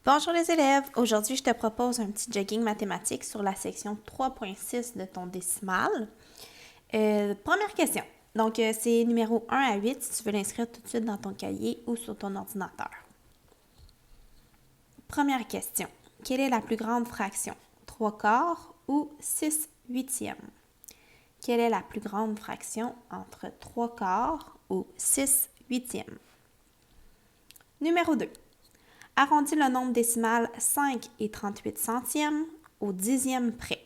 Bonjour les élèves! Aujourd'hui, je te propose un petit jogging mathématique sur la section 3.6 de ton décimal. Première question. Donc, c'est numéro 1 à 8 si tu veux l'inscrire tout de suite dans ton cahier ou sur ton ordinateur. Première question. Quelle est la plus grande fraction? 3/4 ou 6/8? Quelle est la plus grande fraction entre 3/4 ou 6/8? Numéro 2. Arrondis le nombre décimal 5 et 38 centièmes au dixième près.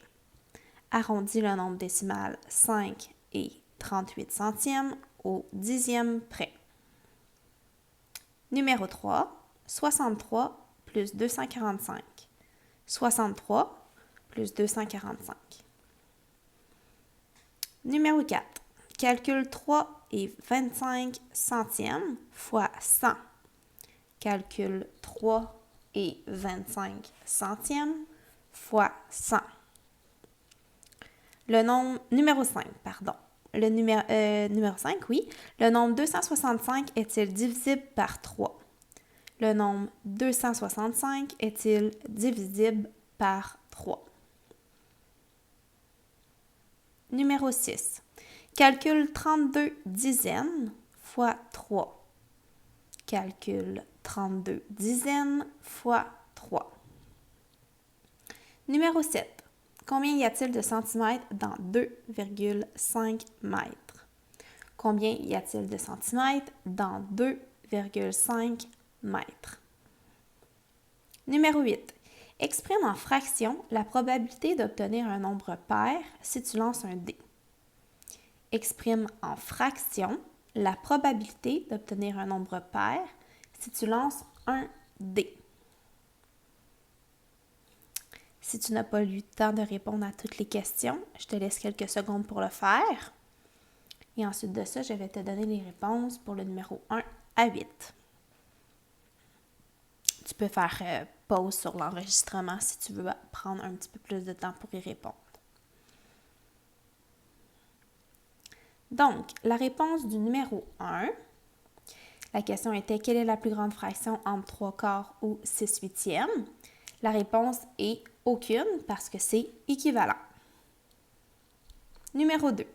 Arrondis le nombre décimal 5 et 38 centièmes au dixième près. Numéro 3, 63 plus 245. 63 plus 245. Numéro 4, calcule 3 et 25 centièmes fois 100. Calcule 3 et 25 centièmes fois 100. Le nombre, numéro 5, pardon. Numéro 5, oui. Le nombre 265 est-il divisible par 3? Le nombre 265 est-il divisible par 3? Numéro 6. Calcule 32 dizaines fois 3. Calcule 32 dizaines fois 3. Numéro 7. Combien y a-t-il de centimètres dans 2,5 mètres? Combien y a-t-il de centimètres dans 2,5 mètres? Numéro 8. Exprime en fractions la probabilité d'obtenir un nombre pair si tu lances un dé. Exprime en fractions la probabilité d'obtenir un nombre pair si tu lances un dé. Si tu n'as pas eu le temps de répondre à toutes les questions, je te laisse quelques secondes pour le faire. Et ensuite de ça, je vais te donner les réponses pour le numéro 1 à 8. Tu peux faire pause sur l'enregistrement si tu veux prendre un petit peu plus de temps pour y répondre. Donc, la réponse du numéro 1, la question était « Quelle est la plus grande fraction entre 3/4 ou 6/8? » La réponse est aucune parce que c'est équivalent. Numéro 2.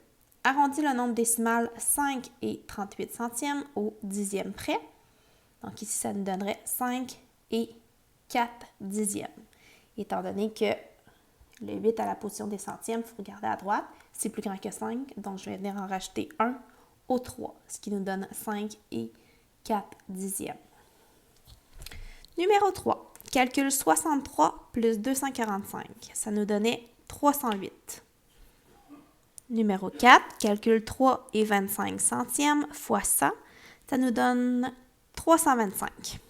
Arrondis le nombre décimal 5 et 38 centièmes au dixième près. Donc ici, ça nous donnerait 5 et 4 dixièmes. Étant donné que le 8 à la position des centièmes, il faut regarder à droite, c'est plus grand que 5, donc je vais venir en rajouter 1 au 3, ce qui nous donne 5 et 4 dixièmes. Numéro 3. Calcule 63 plus 245. Ça nous donnait 308. Numéro 4. Calcule 3 et 25 centièmes fois 100. Ça nous donne 325.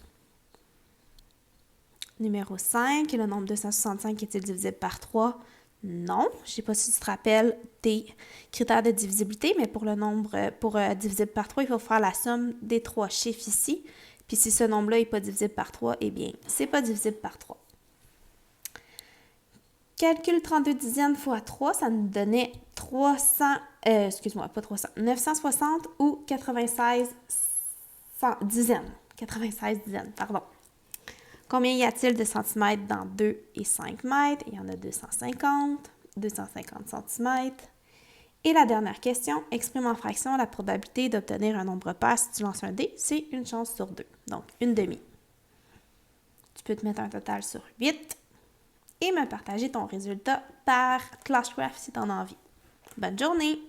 Numéro 5. Le nombre 265 est-il divisible par 3? Non. Je ne sais pas si tu te rappelles tes critères de divisibilité, mais pour le nombre divisible par 3, il faut faire la somme des trois chiffres ici. Puis si ce nombre-là n'est pas divisible par 3, eh bien, c'est pas divisible par 3. Calcule 32 dizaines fois 3, ça nous donnait 960 ou 96 dizaines. 96 dizaines, pardon. Combien y a-t-il de centimètres dans 2 et 5 mètres? Il y en a 250 centimètres. Et la dernière question, exprime en fraction la probabilité d'obtenir un nombre pair si tu lances un dé, c'est une chance sur 2, donc une demi. Tu peux te mettre un total sur 8 et me partager ton résultat par Classcraft si tu en as envie. Bonne journée!